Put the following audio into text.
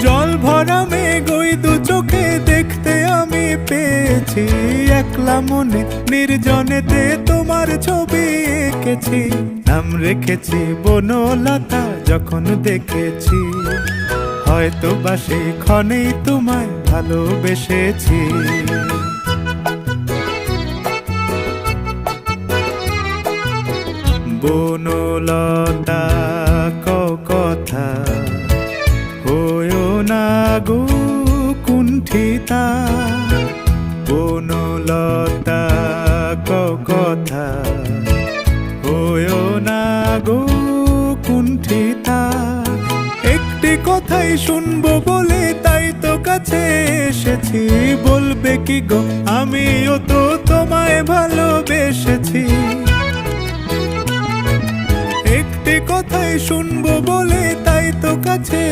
জল ভরা মেঘ ওই দু চোখে দেখতে আমি পেয়েছি, একলা মনে নির্জনেতে তোমার ছবি এঁকেছি। নাম রেখেছি বনলতা যখন দেখেছি, হয়তো বা সেই ক্ষণেই তোমায় ভালোবেসেছি। বনলতা কথা হয়ো না গো কুণ্ঠিতা, বনলতা কথা হয়ো না গো কুণ্ঠিতা। একটি কথাই শুনবো বলে তাই তো কাছে এসেছি, বলবে কি গো আমিও তো তোমায় ভালোবেসেছি। একটি কথাই শুনবো বলে তাই তো কাছে